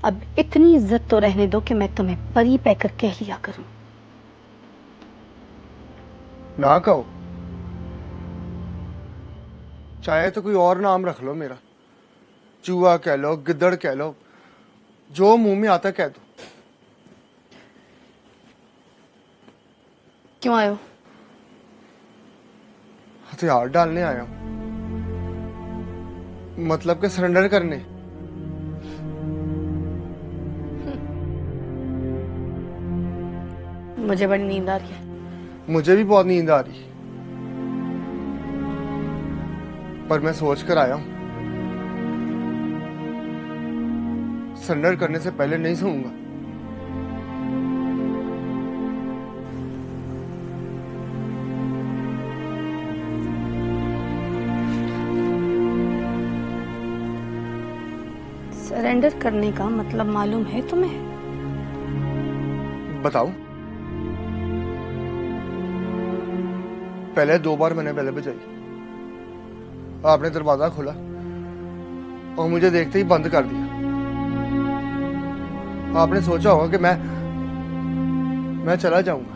अब इतनी इज्जत तो रहने दो कि मैं तुम्हें परी कहकर कह लिया करूं। ना कहो, चाहे तो कोई और नाम रख लो मेरा, चूहा कह लो, गिद्दड़ कह लो, जो मुंह में आता कह दो। क्यों आए हो? हथियार डालने आया हूं, मतलब कि सरेंडर करने। मुझे बड़ी नींद आ रही है। मुझे भी बहुत नींद आ रही, पर मैं सोच कर आया हूं, सरेंडर करने से पहले नहीं सोऊंगा। सरेंडर करने का मतलब मालूम है तुम्हें? बताओ। पहले 2 बार मैंने बेल बजाई, आपने दरवाजा खोला और मुझे देखते ही बंद कर दिया। आपने सोचा होगा कि मैं चला जाऊंगा।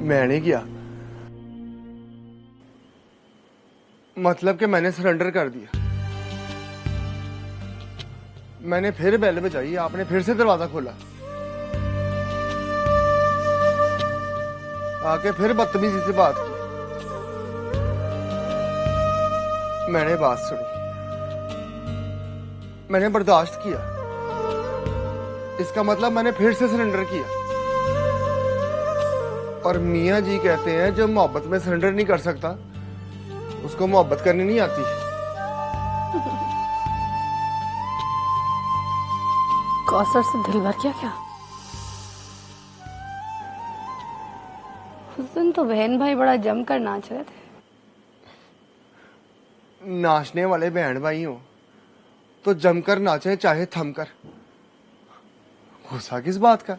मैं नहीं किया, मतलब कि मैंने सरेंडर कर दिया। मैंने फिर बेल बजाई, आपने फिर से दरवाजा खोला, आके फिर बदतमीजी से बात की। मैंने बात सुनी, मैंने बर्दाश्त किया। इसका मतलब मैंने फिर से सरेंडर किया। और मियां जी कहते हैं जो मोहब्बत में सरेंडर नहीं कर सकता उसको मोहब्बत करनी नहीं आती। कौसर से दिल भर गया क्या? उस दिन तो बहन भाई बड़ा जमकर नाच रहे थे। नाचने वाले बहन भाई हो तो जमकर नाचे चाहे थमकर। गुस्सा किस बात का?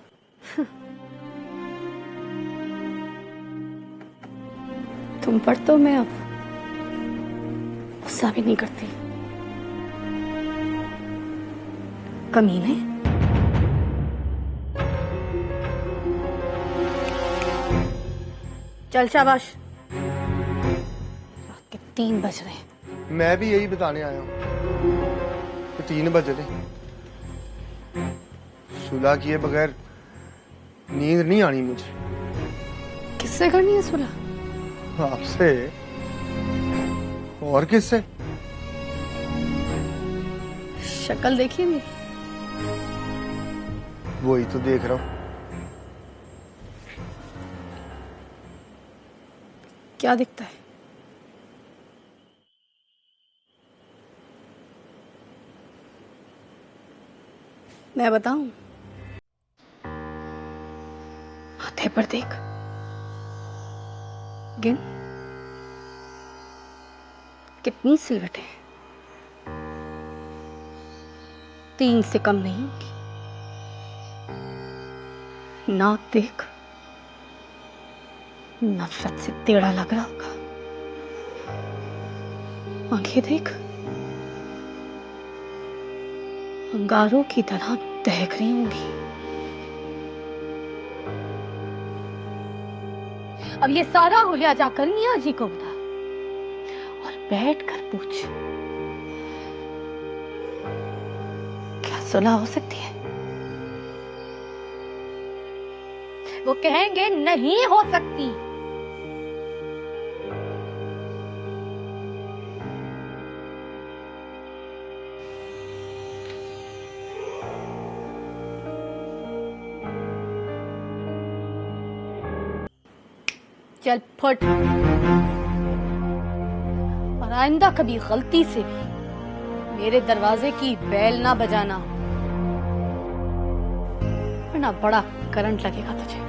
तुम पर तो मैं अब गुस्सा भी नहीं करती। कमीने। चल शाबाश, रात के 3 बज रहे हैं। मैं भी यही बताने आया हूं कि 3 बज रहे। सुलह किए बगैर नींद नहीं आनी मुझे। किससे करनी है सुलह? आपसे। और किससे? शक्ल देखिए मेरी। वही तो देख रहा हूं। क्या दिखता है? मैं बताऊं? माथे पर देख, गिन कितनी सिलवटें हैं। 3 से कम नहीं होगी। नाक देख, नफरत से टेढ़ा लग रहा होगा। आंखें देख, अंगारों की तरह दहक रही होंगी। अब ये सारा हुलिया जाकर मियां जी को बता और बैठ कर पूछ, क्या सुलह हो सकती है? वो कहेंगे नहीं हो सकती। चल फट। और आइंदा कभी गलती से भी मेरे दरवाजे की बेल ना बजाना, वरना बड़ा करंट लगेगा तुझे।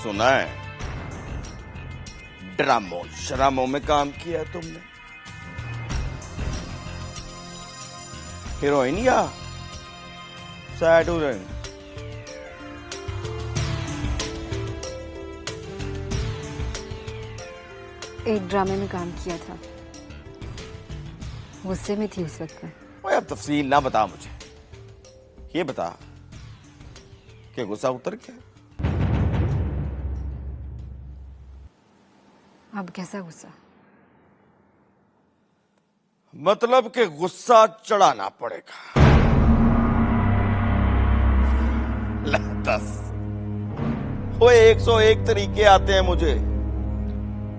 सुना है ड्रामों शरामों में काम किया है तुमने। हीरोइन या सैड हीरोइन? एक ड्रामे में काम किया था, गुस्से में थी उस वक्त मैं। ओए अब तफसील ना बता मुझे, ये बता कि गुस्सा उतर गया? अब कैसा गुस्सा? मतलब कि गुस्सा चढ़ाना पड़ेगा। ले दस। वो 101 तरीके आते हैं मुझे।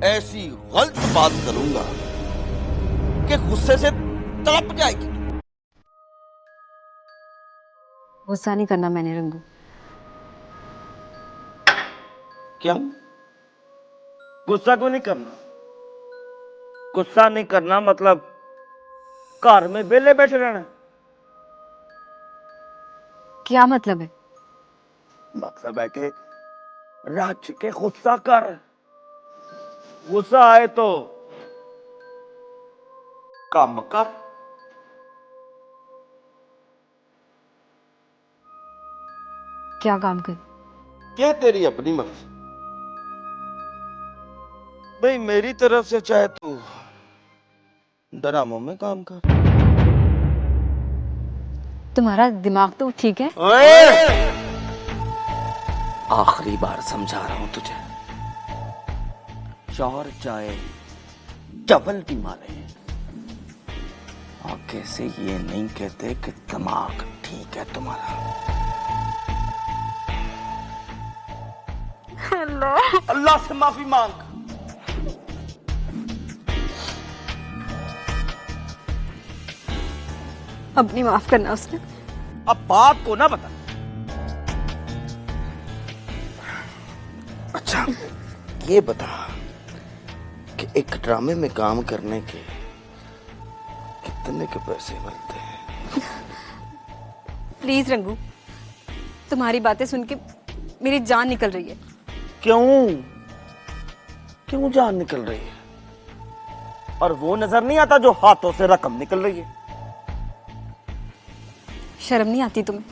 ऐसी गलत बात करूंगा कि गुस्से से तड़प जाएगी। गुस्सा नहीं करना मैंने रंगू। क्यों गुस्सा क्यों नहीं करना? गुस्सा नहीं करना मतलब घर में बेले बैठे रहना? क्या मतलब है? मतलब है कि रज के गुस्सा कर। गुस्सा आए तो काम कर। क्या काम कर? क्या तेरी अपनी मर्जी भाई, मेरी तरफ से चाहे तू ड्रामों में काम कर। तुम्हारा दिमाग तो ठीक है? आखिरी बार समझा रहा हूं तुझे, चार चाय डबल भी मारे आगे से ये नहीं कहते कि दिमाग ठीक है तुम्हारा। अल्लाह से माफी मांग। अब नहीं माफ करना उसने। अब बात को ना बता। अच्छा ये बता कि एक ड्रामे में काम करने के कितने के पैसे मिलते हैं? प्लीज रंगू, तुम्हारी बातें सुन के मेरी जान निकल रही है। क्यों क्यों जान निकल रही है? और वो नजर नहीं आता जो हाथों से रकम निकल रही है? शर्म नहीं आती तुम्हें?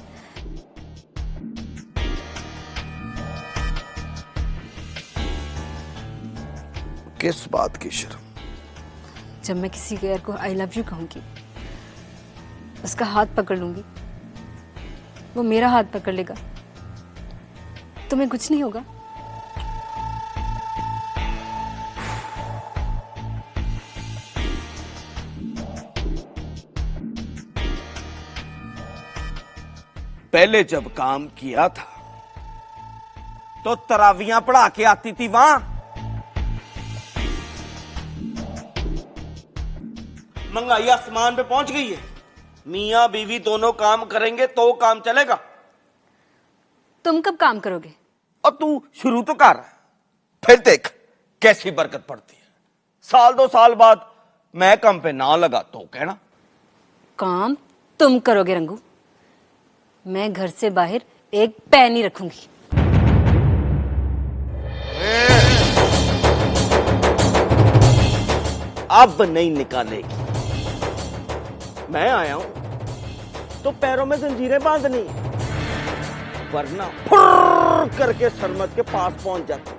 किस बात की शर्म? जब मैं किसी गैर को आई लव यू कहूंगी, उसका हाथ पकड़ लूंगी, वो मेरा हाथ पकड़ लेगा, तुम्हें कुछ नहीं होगा? पहले जब काम किया था तो तरावियां पढ़ा के आती थी वहां। महंगाई आसमान पे पहुंच गई है। मियां बीवी दोनों काम करेंगे तो काम चलेगा। तुम कब काम करोगे? अब तू शुरू तो कर, फिर देख कैसी बरकत पड़ती है। साल 2 साल बाद मैं काम पे ना लगा तो कहना। काम तुम करोगे रंगू, मैं घर से बाहर एक पैर नहीं रखूंगी। अब नहीं निकालेगी। मैं आया हूं तो पैरों में जंजीरें बांधनी, वरना फुर्र करके सरमत के पास पहुंच जाता।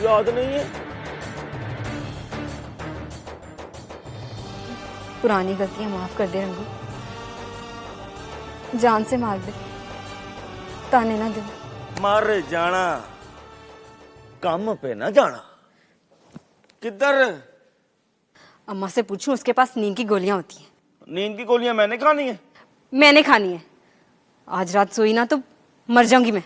याद नहीं है? पुरानी गलतियां माफ कर दे रंगू, जान से मार दे, ताने ना दे। मर जाना, काम पे ना जाना। किधर? अम्मा से पूछूं, उसके पास नींद की गोलियां होती हैं। नींद की गोलियां मैंने खानी है? मैंने खानी है। आज रात सोई ना तो मर जाऊंगी मैं।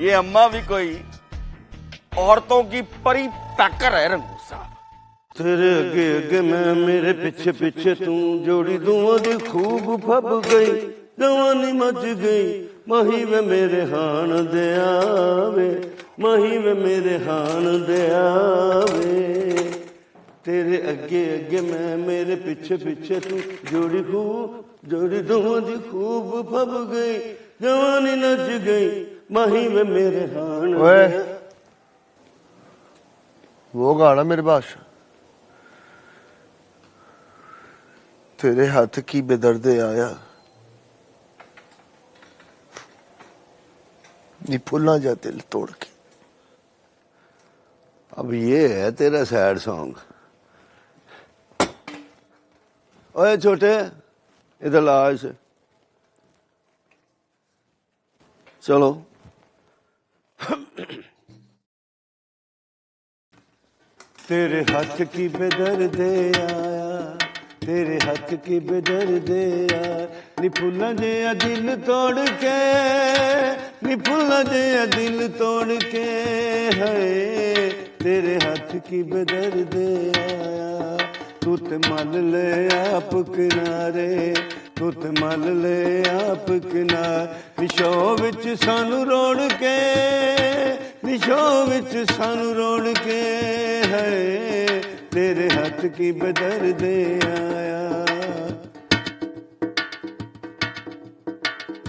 ये अम्मा भी कोई औरतों की परी पैकर है रंगू साहब। तेरे अगे अगे मैं मेरे पीछे पीछे तू, जोड़ी दुआ दी खूब फब गई, जवानी मच गई, मही वे मेरे हान दे आवे, मही वे मेरे हान दे आवे। तेरे अगे अगे मैं मेरे पीछे पीछे तू जोड़ी दोवां दी खूब फब गई जवानी नच गई माही वे मेरे हान ओए दे। वो गाना मेरे पास तेरे हाथ की बेदर्दे आया नी फुल्ला जा दिल तोड़ के। अब ये है तेरा सैड सॉन्ग। ओए छोटे इधर ला इसे। चलो तेरे हाथ की बेदर्दे आया तेरे हाथ की बेदर्दे आया नी फुल्ला जिहा दिल तोड़ के नी फुल्ला जिहा दिल तोड़ के है तेरे हाथ की बेदर्दे आया तू ते मल ले आप किनारे तू ते मल ले आप किनारे निशो विच सानू रोड़ के निशो विच सानू रोड़ के है तेरे हाथ की बेदर्दे आया।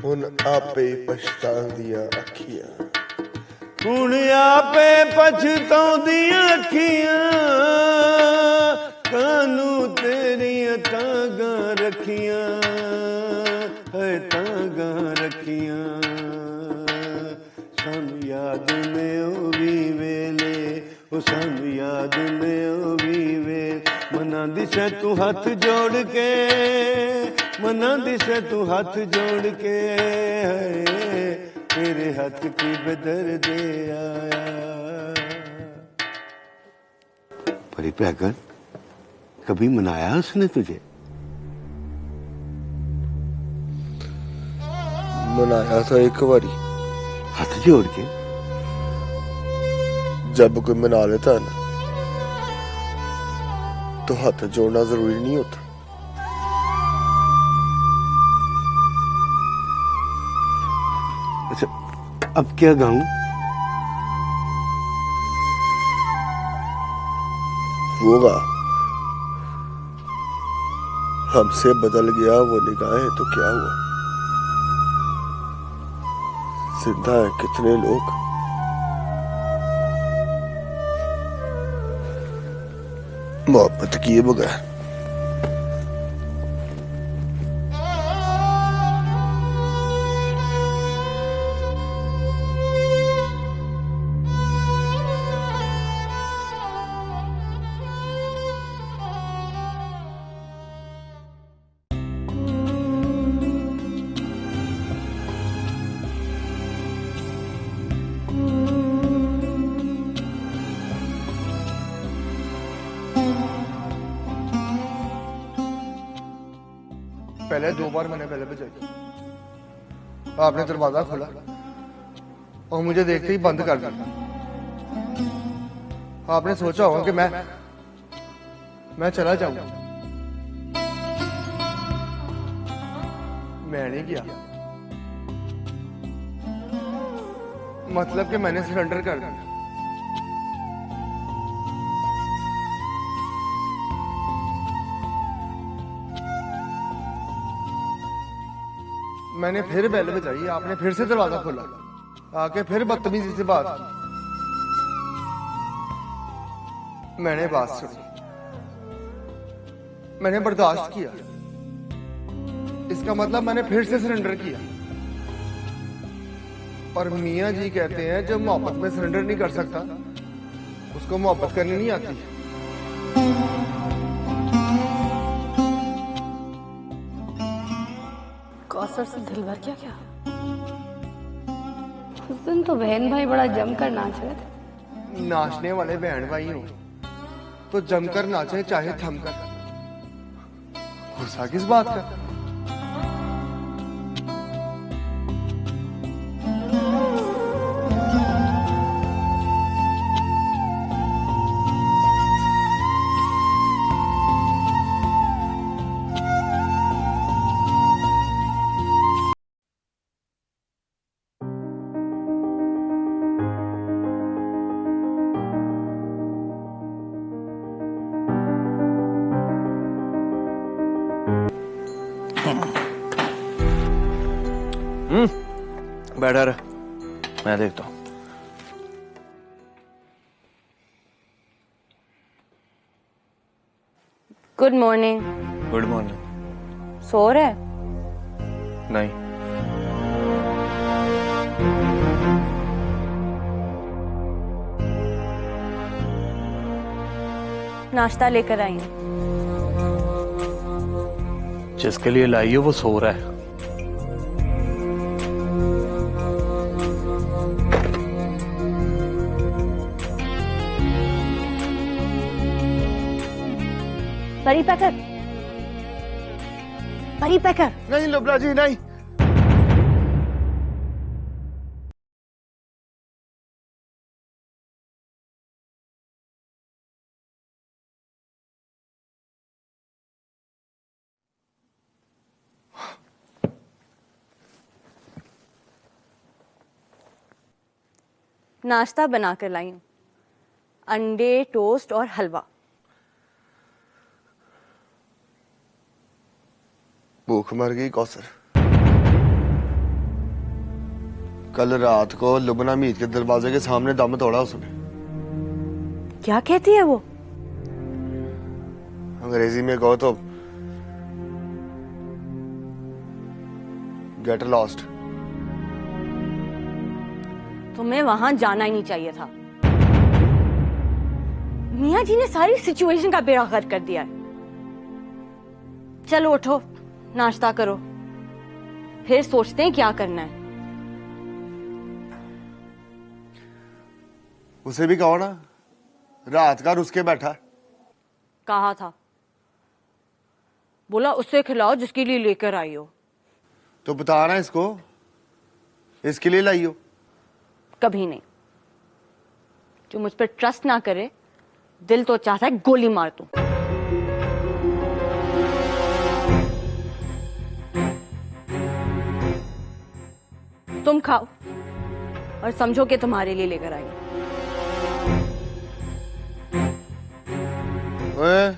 हुन आपे पछतांदियां अखियां हुण आपे पछताउंदियां अखियां कानू तेरियां तांगां रखियां है तांगां रखियां सानू याद ने ओ वी वेले ओ सानू याद ने ओ वी वेले मनांदी सै तू हथ जोड़ के मनांदी सै तू हथ जोड़ के है तेरे हाथ की बेदर्दे आया। परी पैगन कभी मनाया उसने तुझे? मनाया था एक बारी हाथ जोड़ के। जब कोई मना लेता है ना तो हाथ जोड़ना जरूरी नहीं होता। अच्छा अब क्या गाऊं? वो गा हमसे बदल गया वो निगाहें तो क्या हुआ जिंदा है कितने लोग मोहब्बत किए बगैर। पहले 2 बार मैंने पहले बजाई आपने दरवाजा खोला और मुझे देखते ही बंद कर दिया। आपने सोचा होगा कि मैं चला जाऊंगा। मैं नहीं किया मतलब कि मैंने सरेंडर कर दिया। मैंने फिर बेल बजाई आपने फिर से दरवाजा खोला आके फिर बदतमीजी से बात की। मैंने बात सुनी मैंने बर्दाश्त किया इसका मतलब मैंने फिर से सरेंडर किया। और मियाँ जी कहते हैं जो मोहब्बत में सरेंडर नहीं कर सकता उसको मोहब्बत करनी नहीं आती। कौसर से दिल भर गया क्या? उस दिन तो बहन भाई बड़ा जमकर नाच रहे थे। नाचने वाले बहन भाई हो तो जमकर नाचे चाहे थमकर। गुस्सा किस बात का? बैठा रह, मैं देखता हूँ। Good morning. Good morning. सो रहे? नहीं, नाश्ता लेकर आई हूँ। जिसके लिए लाई हो वो सो रहा है। परी पैकर, परी पैकर। नहीं लुबना जी, नहीं। नाश्ता बना कर लाई हूँ, अंडे, टोस्ट और हलवा। भूख मर गई कौसर। कल रात को लुबना मीत के दरवाजे के सामने दम तोड़ा उसने। क्या कहती है वो? अंग्रेजी में कहो तो गेट लॉस्ट। तुम्हें वहां जाना ही नहीं चाहिए था। मियाँ जी ने सारी सिचुएशन का बेड़ा गर्क कर दिया है। चलो उठो, नाश्ता करो, फिर सोचते हैं क्या करना है। उसे भी कहो ना, रात का रुस के बैठा। कहा था, बोला उससे खिलाओ जिसके लिए लेकर आई हो। तो बताना इसको, इसके लिए लाई हो। कभी नहीं। जो मुझ पर ट्रस्ट ना करे, दिल तो चाहता है गोली मार दूं। तुम खाओ और समझो कि तुम्हारे लिए लेकर आई। ओए,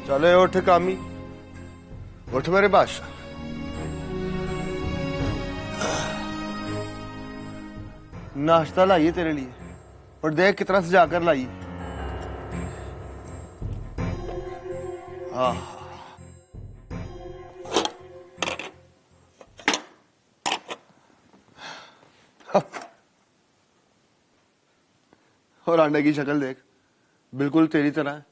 चले उठ कामी, उठ मेरे बादशाह। नाश्ता लाइए तेरे लिए, और देख कितना सजा कर लाई। आह, और अंडे की शक्ल देख, बिल्कुल तेरी तरह है।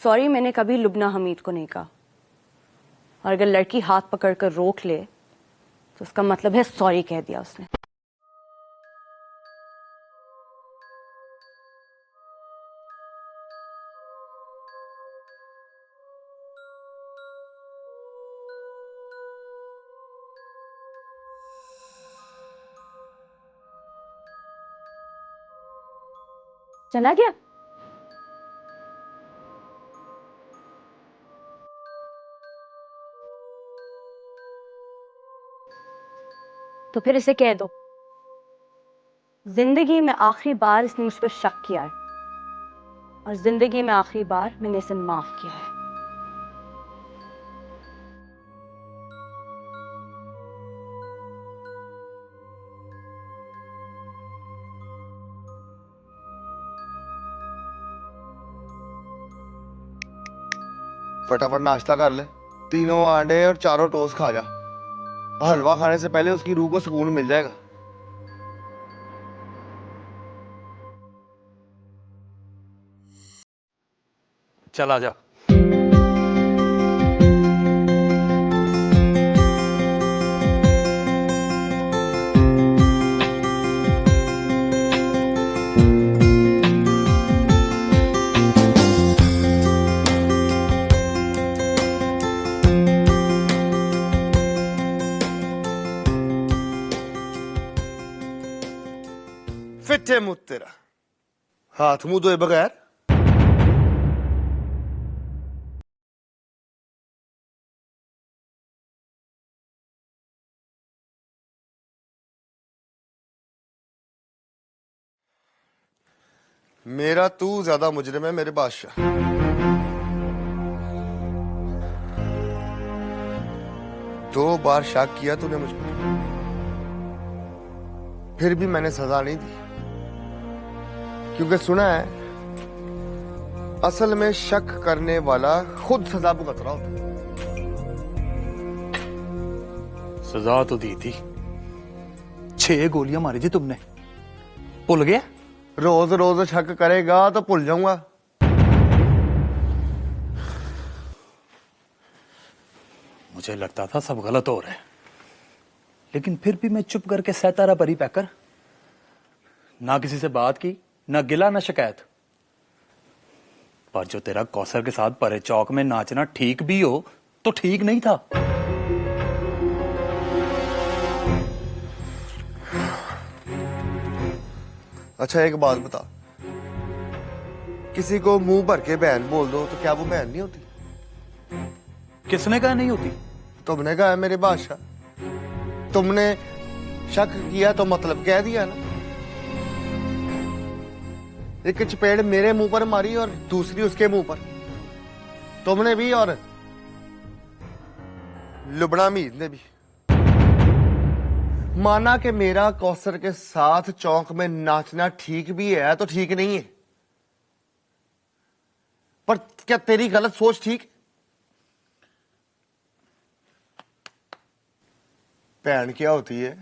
सॉरी मैंने कभी लुबना हमीद को नहीं कहा, और अगर लड़की हाथ पकड़कर रोक ले तो उसका मतलब है सॉरी कह दिया उसने। चला गया? तो फिर इसे कह दो, जिंदगी में आखिरी बार इसने मुझ पर शक किया है, और जिंदगी में आखिरी बार मैंने इसे माफ किया है। फटाफट नाश्ता कर ले, 3 अंडे और 4 टोस्ट खा जा। हलवा खाने से पहले उसकी रूह को सुकून मिल जाएगा। चल आ जा। फिटे मुँह तेरा, हाथ मुंह धोए बगैर। मेरा तू ज्यादा मुजरिम है मेरे बादशाह। दो बार शक किया तूने मुझ पर, फिर भी मैंने सजा नहीं दी, क्योंकि सुना है असल में शक करने वाला खुद सजा भुगत रहा होता है। सजा तो दी थी, 6 गोलियां मारी थी तुमने, भूल गया? रोज रोज शक करेगा तो भूल जाऊंगा। मुझे लगता था सब गलत हो रहा है, लेकिन फिर भी मैं चुप करके सहता रहा परी पैकर। ना किसी से बात की, ना गिला, ना शिकायत। पर जो तेरा कौसर के साथ परे चौक में नाचना ठीक भी हो तो ठीक नहीं था। अच्छा एक बात बता, किसी को मुंह भर के बहन बोल दो तो क्या वो बहन नहीं होती? किसने कहा नहीं होती? तुमने कहा है मेरे बादशाह, तुमने शक किया तो मतलब कह दिया ना। एक चपेड़ मेरे मुंह पर मारी और दूसरी उसके मुंह पर, तुमने भी और लुबना मीर ने भी। माना कि मेरा कौसर के साथ चौक में नाचना ठीक भी है तो ठीक नहीं है, पर क्या तेरी गलत सोच ठीक? बहन क्या होती है?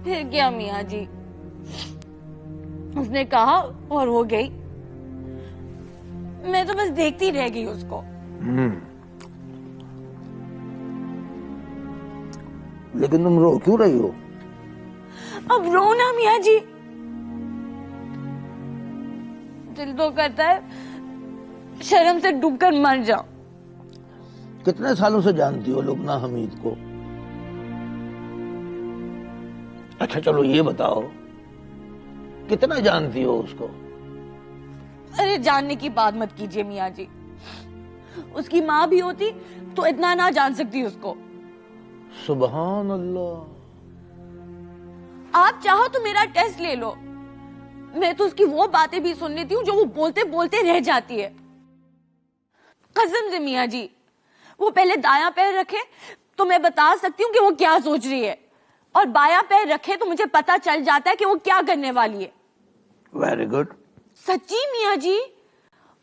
फिर क्या मियाँ जी, उसने कहा और हो गई। मैं तो बस देखती रह गई उसको। लेकिन तुम रो क्यों रही हो? अब रो ना मियाँ जी, दिल तो करता है शर्म से डूबकर मर जाओ। कितने सालों से जानती हो लुबना हमीद को? अच्छा चलो ये बताओ, कितना जानती हो उसको? अरे जानने की बात मत कीजिए मियाँ जी, उसकी माँ भी होती तो इतना ना जान सकती उसको। सुबहान अल्लाह। आप चाहो तो मेरा टेस्ट ले लो, मैं तो उसकी वो बातें भी सुन लेती हूँ जो वो बोलते बोलते रह जाती है। कसम से मियाँ जी, वो पहले दायां पैर रखे तो मैं बता सकती हूँ कि वो क्या सोच रही है, और बायां पैर रखे तो मुझे पता चल जाता है कि वो क्या करने वाली है। Very good. सच्ची मियाँ जी,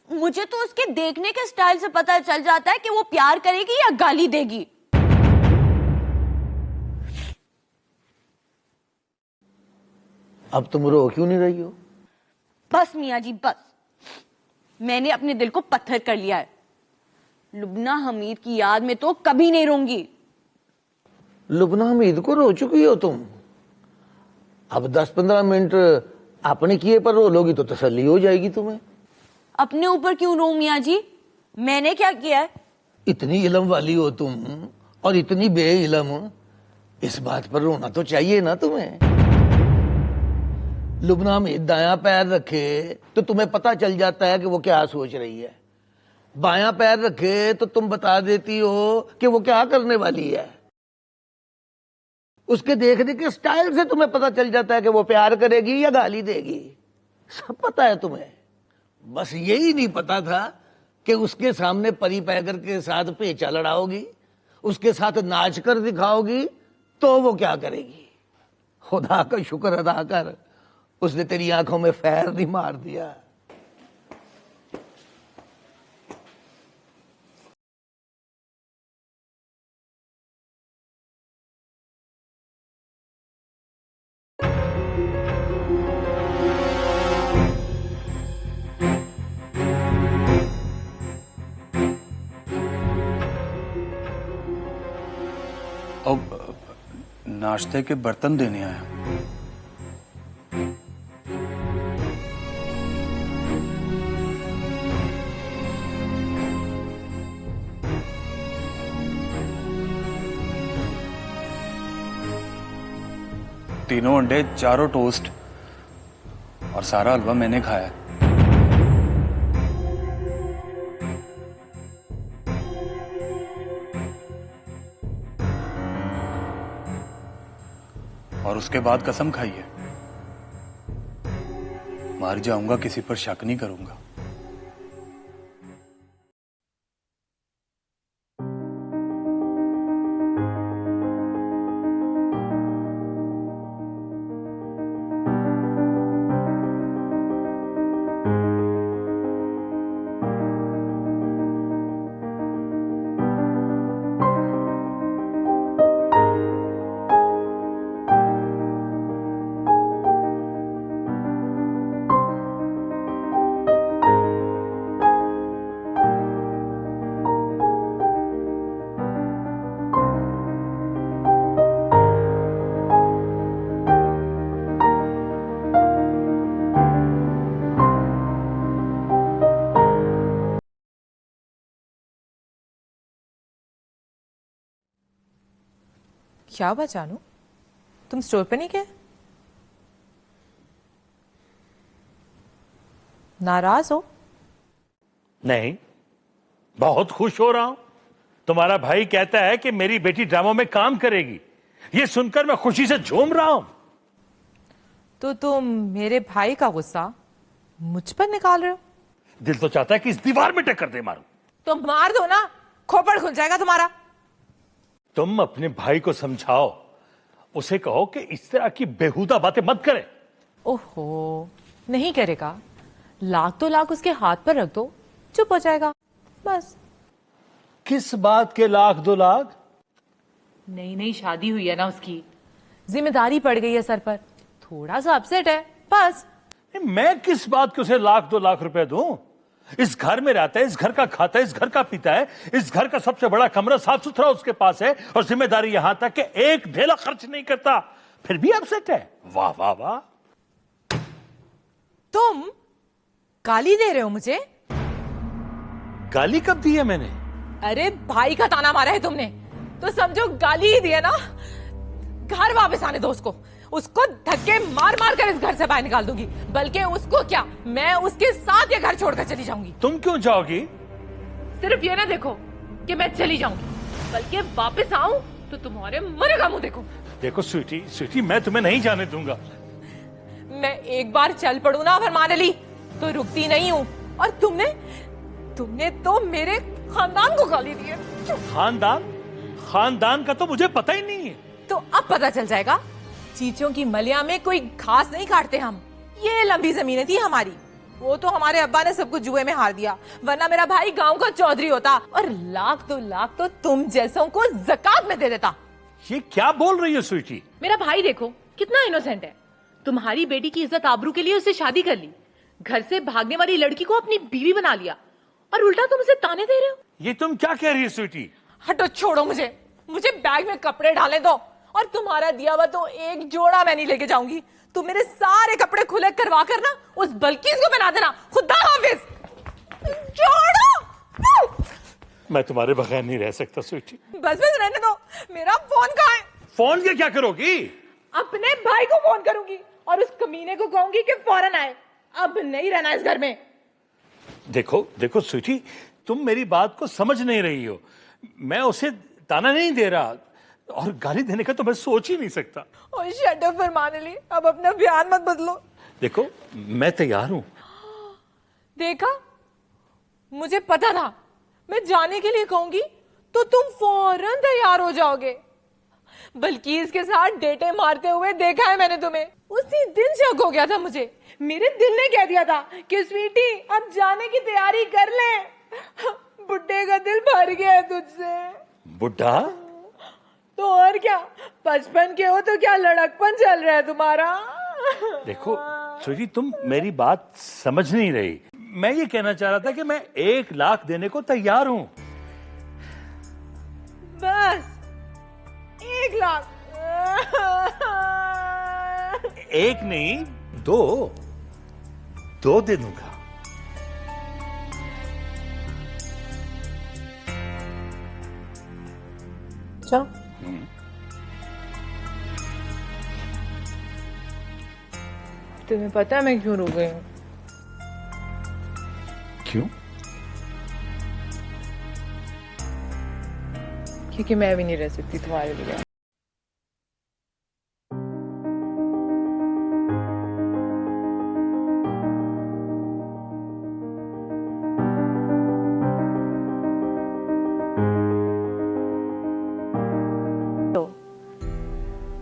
मुझे तो उसके देखने के स्टाइल से पता चल जाता है कि वो प्यार करेगी या गाली देगी। अब तुम रो क्यों नहीं रही हो? बस मियाँ जी बस, मैंने अपने दिल को पत्थर कर लिया है। लुबना हमीद की याद में तो कभी नहीं रहूंगी। लुबना हमीद को रो चुकी हो तुम, अब 10-15 मिनट अपने किए पर रो लोगी तो तसल्ली हो जाएगी तुम्हें। अपने ऊपर क्यों रो मियाँ जी, मैंने क्या किया है? इतनी इल्म वाली हो तुम और इतनी बेइल्म, इस बात पर रोना तो चाहिए ना तुम्हें। लुबना में दायां पैर रखे तो तुम्हें पता चल जाता है कि वो क्या सोच रही है, बायां पैर रखे तो तुम बता देती हो कि वो क्या करने वाली है। उसके देखने के स्टाइल से तुम्हें पता चल जाता है कि वो प्यार करेगी या गाली देगी, सब पता है तुम्हें। बस यही नहीं पता था कि उसके सामने परी पैगर के साथ पेचा लड़ाओगी, उसके साथ नाच कर दिखाओगी तो वो क्या करेगी। खुदा का शुक्र अदा कर, उसने तेरी आंखों में फैर नहीं मार दिया। अब नाश्ते के बर्तन देने आया। तीनों अंडे, चारों टोस्ट और सारा हलवा मैंने खाया है। और उसके बाद कसम खाई है, मर जाऊंगा, किसी पर शक नहीं करूंगा। क्या हुआ जानू, तुम स्टोर पे नहीं गए? नाराज हो? नहीं, बहुत खुश हो रहा हूं। तुम्हारा भाई कहता है कि मेरी बेटी ड्रामों में काम करेगी, ये सुनकर मैं खुशी से झूम रहा हूं। तो तुम मेरे भाई का गुस्सा मुझ पर निकाल रहे हो? दिल तो चाहता है कि इस दीवार में टक्कर दे मारूं। तो मार दो ना, खोपड़ खुल जाएगा तुम्हारा। तुम अपने भाई को समझाओ, उसे कहो कि इस तरह की बेहुदा बातें मत करे। ओहो, नहीं करेगा। लाख तो लाख उसके हाथ पर रख दो, चुप हो जाएगा बस। किस बात के लाख 2 लाख? नई नई शादी हुई है ना उसकी, जिम्मेदारी पड़ गई है सर पर, थोड़ा सा अपसेट है बस। मैं किस बात के उसे लाख 2 लाख रुपए दूं? इस घर में रहता है, इस घर का खाता है, इस घर का पीता है, इस घर का सबसे बड़ा कमरा साफ सुथरा उसके पास है, और जिम्मेदारी यहां तक कि एक ढेला खर्च नहीं करता, फिर भी अपसेट है। वाह वाह वाह। तुम गाली दे रहे हो मुझे? गाली कब दी है मैंने? अरे भाई का ताना मारा है तुमने तो समझो गाली ही दी है ना। घर वापस आने दो उसको धक्के मार मार कर इस घर से बाहर निकाल दूंगी। बल्कि उसको क्या, मैं उसके साथ ये घर छोड़कर चली जाऊंगी। तुम क्यों जाओगी? सिर्फ ये ना देखो कि मैं चली जाऊंगी, बल्कि वापस आऊं तो तुम्हारे मरे का मुंह देखो। देखो स्वीटी, मैं तुम्हें नहीं जाने दूंगा। मैं एक बार चल पड़ू ना फरमान अली तो रुकती नहीं हूं। और तुमने तो मेरे खानदान को गाली दी है। खानदान का तो मुझे पता ही नहीं है। तो अब पता चल जाएगा। चीचों की मलिया में कोई घास नहीं काटते हम। ये लंबी जमीनें थी हमारी, वो तो हमारे अब्बा ने सब कुछ जुए में हार दिया, वरना मेरा भाई गांव का चौधरी होता और लाख 2 लाख तो तुम जैसों को ज़कात में दे देता। ये क्या बोल रही हो स्वीटी? मेरा भाई देखो कितना इनोसेंट है। तुम्हारी बेटी की इज्जत आबरू के लिए उससे शादी कर ली, घर से भागने वाली लड़की को अपनी बीवी बना लिया, और उल्टा तुम उसे ताने दे रहे हो। ये तुम क्या कह रही हो स्वीटी? हटो, छोड़ो मुझे बैग में कपड़े डाले दो, और तुम्हारा दिया हुआ तो एक जोड़ा मैं नहीं लेके जाऊंगी। तुम मेरे सारे कपड़े खुले करवा कर ना उस बल्कीस को पहना देना। खुदा हाफिज। छोड़ो। मैं तुम्हारे बगैर नहीं रह सकता स्वीटी। बस बस रहने दो। मेरा फोन कहाँ है? फोन के क्या करोगी? अपने भाई को फोन करूंगी और उस कमीने को कहूंगी कि फौरन आए। अब नहीं रहना इस घर में। देखो देखो स्वीटी, तुम मेरी बात को समझ नहीं रही हो। मैं उसे ताना नहीं दे रहा और गाली देने का तो मैं सोच ही नहीं सकता। ओह शट अप फरमान अली, अब अपना बयान मत बदलो। देखो मैं तैयार हूं। देखा, मुझे पता था मैं जाने के लिए कहूंगी तो तुम फौरन तैयार हो जाओगे। बल्कि इसके साथ डेटे मारते हुए देखा है मैंने तुम्हें। उसी दिन शक हो गया था मुझे। मेरे दिल ने कह दिया था कि स्वीटी अब जाने की तैयारी कर ले। बुड्ढे का दिल भर गया है तुझसे। बुड्ढा? तो और क्या, 55 के हो तो क्या लड़कपन चल रहा है तुम्हारा। देखो स्वीटी, तुम मेरी बात समझ नहीं रही। मैं ये कहना चाह रहा था कि मैं 1 लाख देने को तैयार हूं। बस 1 लाख? 1 नहीं, 2 दे दूंगा। अच्छा, तुम्हें पता है मैं क्यों रुक गई हूँ? क्यों? क्योंकि मैं भी नहीं रह सकती तुम्हारे बगैर।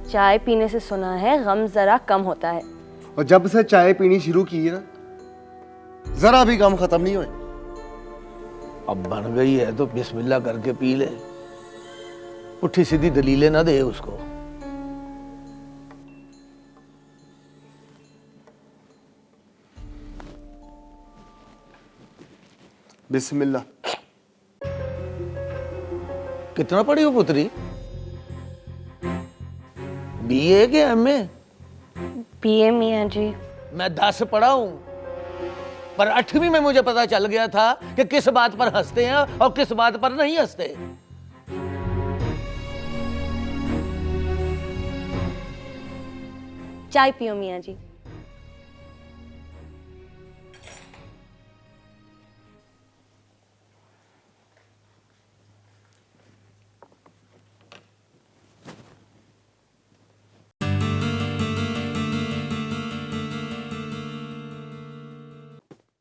चाय पीने से सुना है गम जरा कम होता है। और जब से चाय पीनी शुरू की है ना, जरा भी गम खत्म नहीं हुए। अब बन गई है तो बिस्मिल्लाह करके पी ले। पुट्ठी सीधी दलीलें ना दे उसको। बिस्मिल्लाह। कितना पढ़ी हो पुत्री? बीए के एमए? पिए मियाँ जी। मैं 10 पढ़ा हूं, पर 8वीं में मुझे पता चल गया था कि किस बात पर हंसते हैं और किस बात पर नहीं हंसते। चाय पियो मियाँ जी।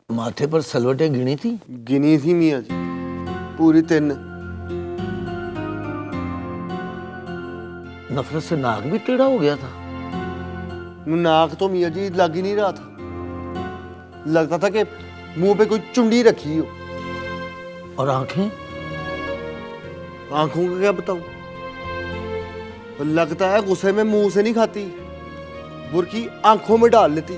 माथे पर सलवटें गिनी थी? गिनी थी मियाँ जी, पूरी 3। नफरत से नाक भी टेढ़ा हो गया था। नाक तो मियाँ जी लग ही नहीं रहा था। लगता था कि मुंह पे कोई चुंडी रखी हो। और आंखें? आंखों का क्या बताऊं? लगता है गुस्से में मुंह से नहीं खाती, बुरकी आंखों में डाल लेती।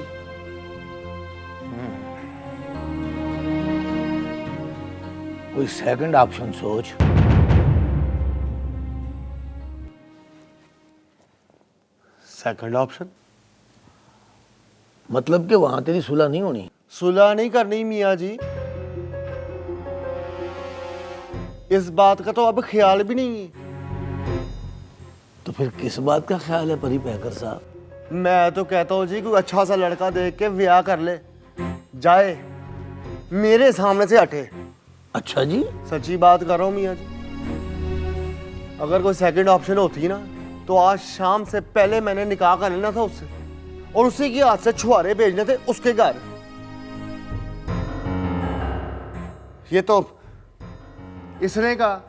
कोई सेकंड ऑप्शन सोच। सेकंड ऑप्शन मतलब कि वहां तेरी सुलह नहीं होनी? सुलह नहीं करनी मियाँ जी। इस बात का तो अब ख्याल भी नहीं है। तो फिर किस बात का ख्याल है परी पैकर साहब? मैं तो कहता हूँ जी, कोई अच्छा सा लड़का देख के ब्याह कर ले जाए, मेरे सामने से हटे। अच्छा जी? सच्ची बात कर रहा हूँ मियाँ जी। अगर कोई सेकंड ऑप्शन होती ना, तो आज शाम से पहले मैंने निकाह कर लेना था उससे और उसी के हाथ से छुहारे भेजने थे उसके घर। ये तो इसने कहा,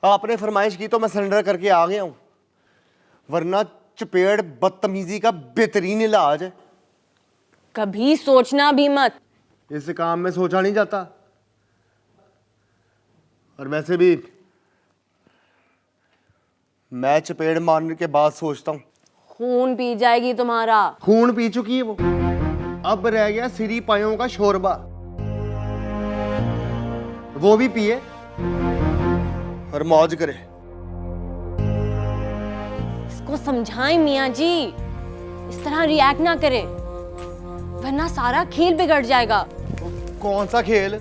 आपने फरमाइश की तो मैं सरेंडर करके आ गया हूं, वरना चपेड़ बदतमीजी का बेहतरीन इलाज है। कभी सोचना भी मत। इस काम में सोचा नहीं जाता। और वैसे भी मैं चपेड़ मारने के बाद सोचता हूं, खून पी जाएगी तुम्हारा। खून पी चुकी है वो, अब रह गया सिरी पायों का शोरबा, वो भी पिए और मौज करे। इसको समझाएं मियाँ जी, इस तरह रिएक्ट ना करे, वरना सारा खेल बिगड़ जाएगा। कौन सा खेल?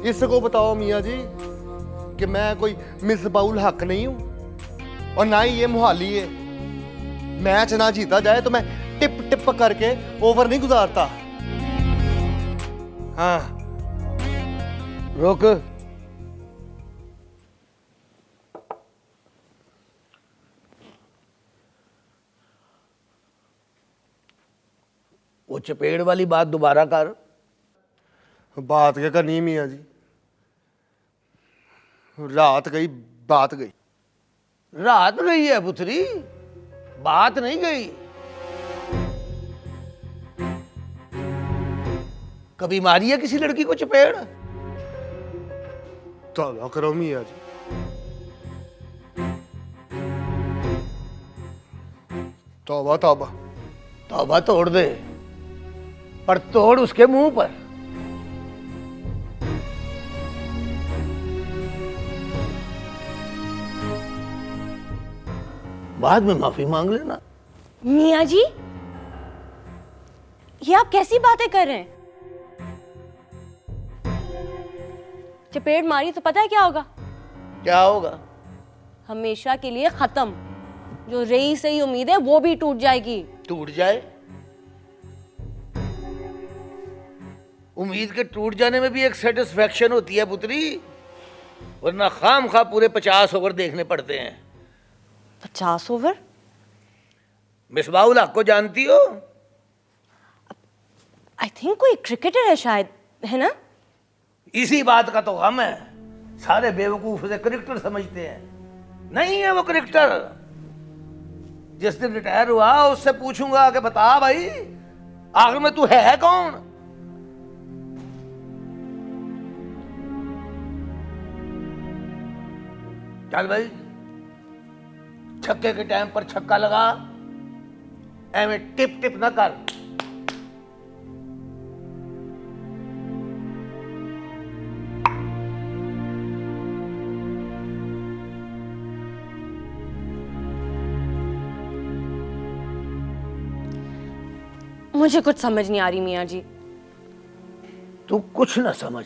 इसको बताओ मियाँ जी कि मैं कोई मिसबाउल हक नहीं हूं और ना ही ये मोहाली है। मैच ना जीता जाए तो मैं टिप टिप करके ओवर नहीं गुजारता। हाँ रोक। वो चपेड़ वाली बात दोबारा कर। बात क्या करनी है मियाँ जी, रात गई बात गई। रात गई है पुत्री, बात नहीं गई। कभी मारी है किसी लड़की को चपेड़? तौबा करो मियाँ जी, तौबा तौबा। तौबा तोड़ दे, पर तोड़ उसके मुंह पर। बाद में माफी मांग लेना। मियाँ जी, ये आप कैसी बातें कर रहे हैं? चपेट मारी तो पता है क्या होगा? क्या होगा? हमेशा के लिए खत्म। जो रही सही उम्मीद है वो भी टूट जाएगी। टूट जाए? उम्मीद के टूट जाने में भी एक सेटिस्फेक्शन होती है पुत्री, वरना खाम खा पूरे 50 ओवर देखने पड़ते हैं। 50 ओवर? मिसबाउल हक को जानती हो? आई थिंक कोई क्रिकेटर है शायद, है ना? इसी बात का तो गम है। सारे बेवकूफ उसे क्रिकेटर समझते हैं, नहीं है वो क्रिकेटर। जिस दिन रिटायर हुआ उससे पूछूंगा कि बता भाई आखिर में तू है कौन? चल भाई, छक्के के टाइम पर छक्का लगा, एवं टिप टिप ना कर। मुझे कुछ समझ नहीं आ रही मियाँ जी। तू कुछ ना समझ,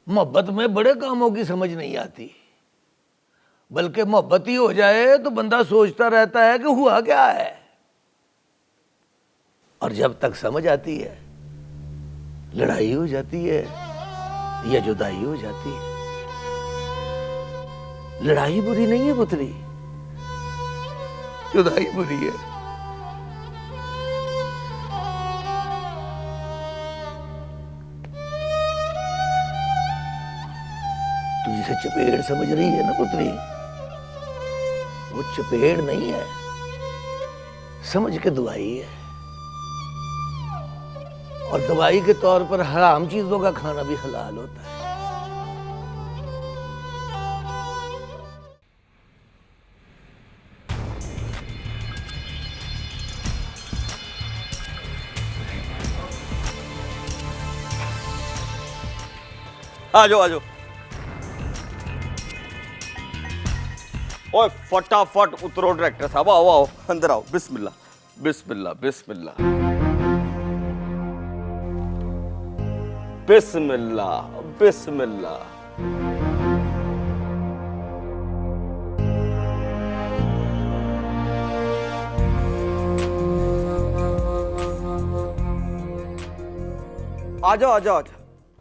मोहब्बत में बड़े कामों की समझ नहीं आती, बल्कि मोहब्बत ही हो जाए तो बंदा सोचता रहता है कि हुआ क्या है। और जब तक समझ आती है लड़ाई हो जाती है या जुदाई हो जाती है। लड़ाई बुरी नहीं है पुत्री, जुदाई बुरी है। तू जिसे चपेड़ समझ रही है ना पुत्री, वो चपेड़ नहीं है, समझ के दवाई है। और दवाई के तौर पर हराम चीजों का खाना भी हलाल होता है। आ जाओ आ जाओ। ओए फटाफट उतरो डायरेक्टर साहब, आओ आओ अंदर आओ। बिस्मिल्लाह बिस्मिल्लाह बिस्मिल्लाह बिस्मिल्लाह बिस्मिल्लाह। आ जाओ आ जाओ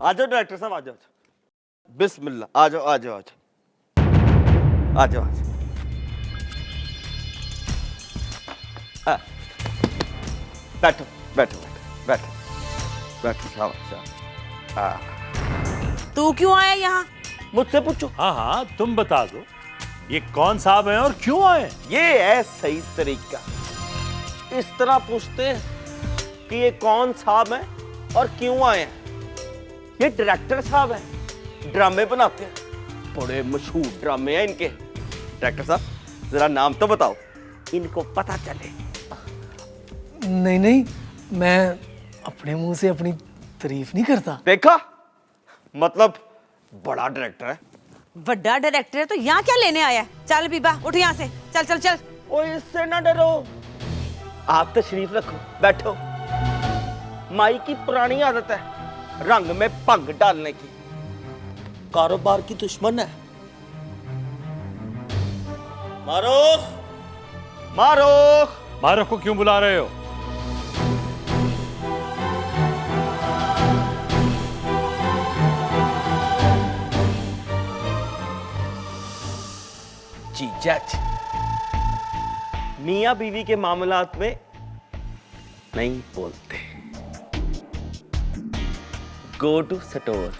आ जाओ डायरेक्टर साहब, आ जाओ। बिस्मिल्लाह, आ जाओ आ जाओ आ जाओ आ जाओ। हाँ, बैठो बैठो बैठो बैठो बैठो शाबाश। हाँ, तू क्यों आया यहाँ? मुझसे पूछो। हाँ हाँ तुम बता दो ये कौन साहब हैं और क्यों आए? ये है सही तरीका। इस तरह पूछते हैं कि ये कौन साहब हैं और क्यों आए हैं। ये डायरेक्टर साहब हैं, ड्रामे बनाते हैं, बड़े मशहूर ड्रामे हैं इनके। डायरेक्टर साहब जरा नाम तो बताओ, इनको पता चले। नहीं नहीं, मैं अपने मुंह से अपनी तारीफ नहीं करता। देखा, मतलब बड़ा डायरेक्टर है। बड़ा डायरेक्टर है तो यहाँ क्या लेने आया है? चल बीबा उठ यहाँ से, चल चल चल। ओ इससे ना डरो, आप तशरीफ रखो, बैठो। माई की पुरानी आदत है, रंग में भंग डालने की। कारोबार की दुश्मन है। मारो मारो। मारो को क्यों बुला रहे हो? जीजा जी, मियां बीवी के मामलात में नहीं बोलते। Go to store.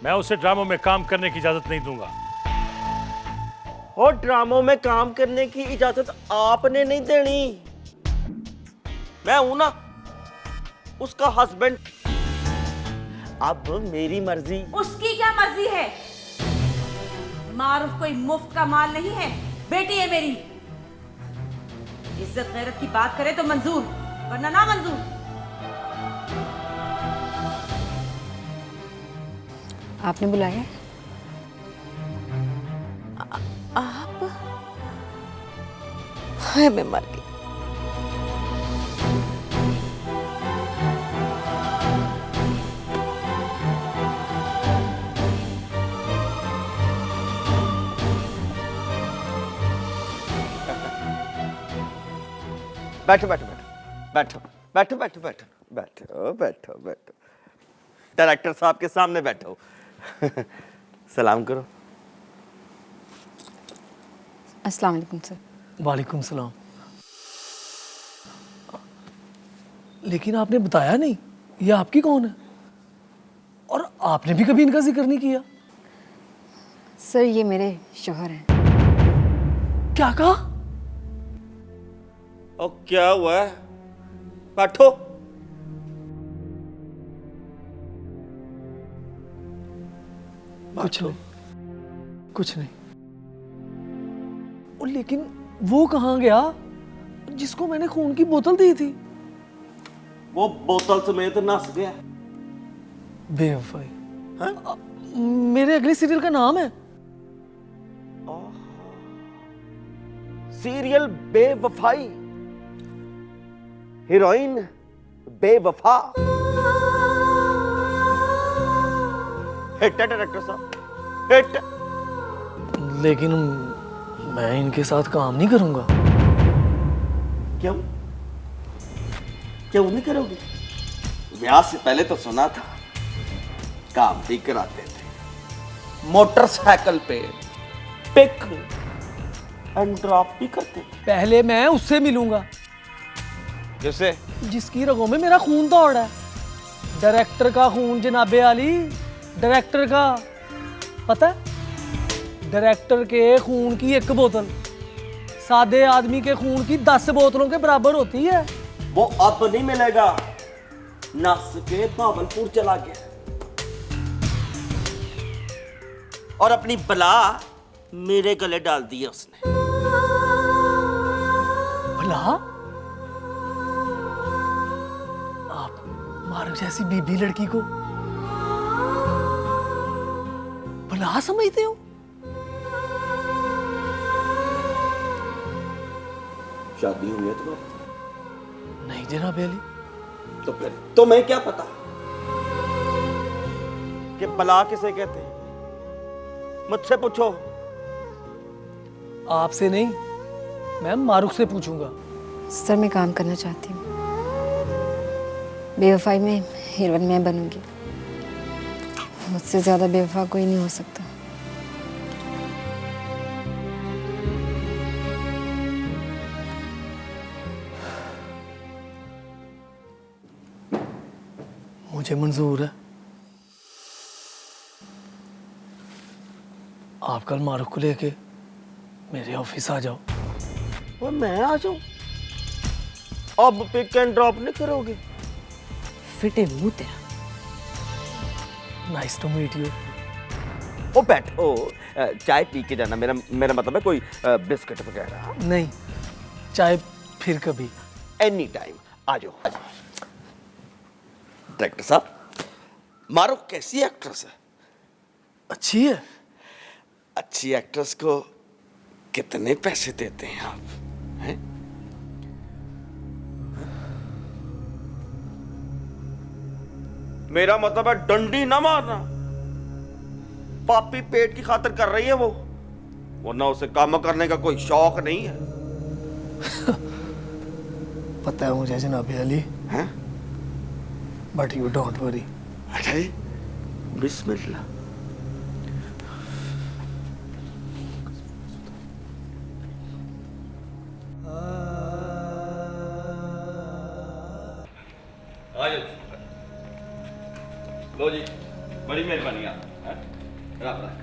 मैं उसे ड्रामों में काम करने की इजाजत नहीं दूंगा। और ड्रामों में काम करने की इजाजत आपने नहीं देनी। मैं हूं ना उसका हस्बैंड। अब मेरी मर्जी। उसकी क्या मर्जी है? मारूफ कोई मुफ्त का माल नहीं है, बेटी है मेरी। इज्जत गैरत की बात करे तो मंजूर, वरना ना मंजूर। आपने बुलाया है? आप? हाय मैं मर गई। बैठो बैठो बैठो बैठो बैठो बैठो बैठो बैठो बैठो। डायरेक्टर साहब के सामने बैठो। सलाम करो। अस्सलाम वालेकुम सर। वालेकुम सलाम। लेकिन आपने बताया नहीं ये आपकी कौन है, और आपने भी कभी इनका जिक्र नहीं किया। सर ये मेरे शौहर हैं। क्या कहा? और क्या हुआ है? बैठो। कुछ नहीं, कुछ नहीं। और लेकिन वो कहाँ गया जिसको मैंने खून की बोतल दी थी? वो बोतल समेत नस गया। बेवफाई। मेरे अगले सीरियल का नाम है। सीरियल बेवफाई, हीरोइन बेवफा। हिट है डायरेक्टर साहब, हिट। लेकिन मैं इनके साथ काम नहीं करूंगा। क्यों क्यों नहीं करोगे? ब्याह से पहले तो सुना था काम भी कराते थे, मोटरसाइकिल पे पिक एंड ड्रॉप भी करते थे। पहले मैं उससे मिलूंगा जैसे जिसकी रगों में मेरा खून दौड़ है। डायरेक्टर का खून जनाबे आली, डायरेक्टर का। पता है डायरेक्टर के खून की एक बोतल सादे आदमी के खून की 10 बोतलों के बराबर होती है। वो अब नहीं मिलेगा। नस के भावलपुर चला गया और अपनी बला मेरे गले डाल दी उसने। भला आप मारूफ जैसी बीबी लड़की को भला समझते हो? शादी हुई है तुम्हारी? नहीं जनाब अली। तो फिर तुम्हें क्या पता कि बला किसे कहते हैं? मुझसे पूछो। आपसे नहीं, मैं मारूफ से पूछूंगा। सर मैं काम करना चाहती हूँ। बेवफाई में हीरोइन मैं बनूंगी। मुझसे ज्यादा बेवफा कोई नहीं हो सकता। मुझे मंजूर है। आप कल मारूफ को लेके मेरे ऑफिस आ जाओ। और मैं आ जाऊं? अब पिक एंड ड्रॉप नहीं करोगे? फिटे मुंह तेरा। Nice to meet you. ओ बैठो, चाय पी के जाना। मेरा मतलब है कोई बिस्किट वगैरह। नहीं, चाहे फिर कभी। एनी टाइम आ जाओ। डायरेक्टर साहब, मारो कैसी एक्ट्रेस है? अच्छी है। अच्छी एक्ट्रेस को कितने पैसे देते हैं आप? हैं? मेरा मतलब है डंडी ना मारना। पापी पेट की खातिर कर रही है वो, वरना उसे काम करने का कोई शौक नहीं है। पता है मुझे जनाब अली, हैं? But you don't worry. अरे बिस्मिल्लाह। लो जी, बड़ी मेहरबानी आप। रख रख।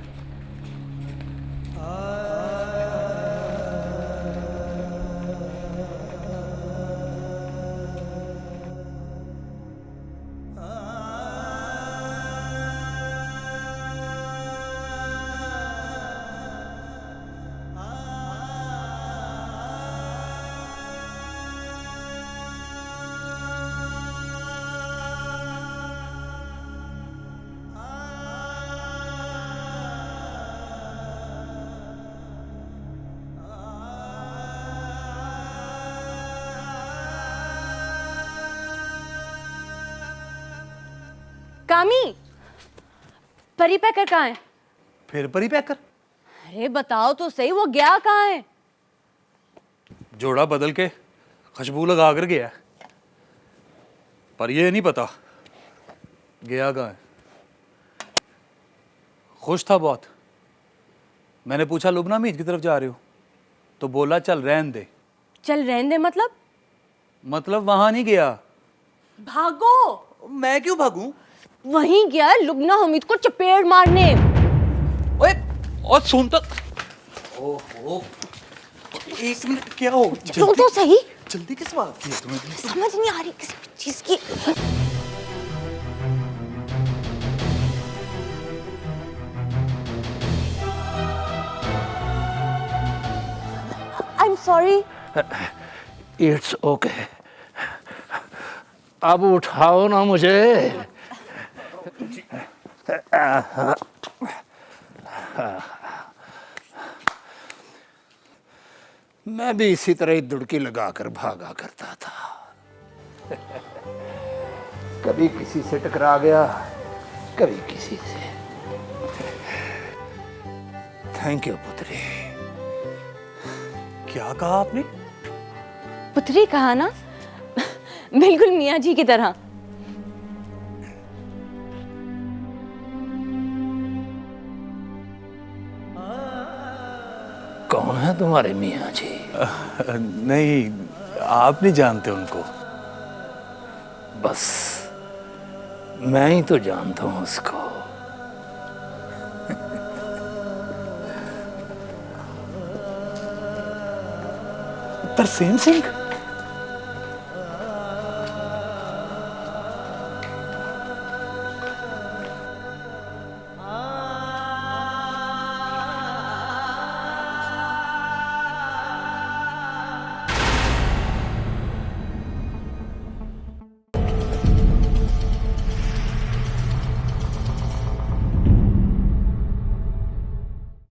कामी, परी पैकर कहाँ है? फिर परी पैकर? अरे बताओ तो सही, वो गया कहाँ है? जोड़ा बदल के खुशबू लगा कर गया, पर ये नहीं पता गया कहाँ है। खुश था बहुत। मैंने पूछा लुबना मीज की तरफ जा रहे हो, तो बोला चल रहन दे। चल रहने दे मतलब वहां नहीं गया। भागो। मैं क्यों भागूं? वहीं गया है लुबना हमीद को चपेट मारने। ओए, और सुन तो। ओहो, एक मिनट, क्या हो? सुन तो सही। जल्दी किस बात की है तुम्हें? समझ नहीं आ रही किसी चीज की। I am sorry. It's okay. अब उठाओ ना मुझे। मैं भी इसी तरह ही दुड़की लगाकर भागा करता था। कभी किसी से टकरा गया, कभी किसी से। थैंक यू पुत्री। क्या कहा आपने? पुत्री कहा ना, बिल्कुल मियाँ जी की तरह। कौन है तुम्हारे मियाँ जी? नहीं, आप नहीं जानते उनको। बस मैं ही तो जानता हूँ उसको। तरसेम सिंह?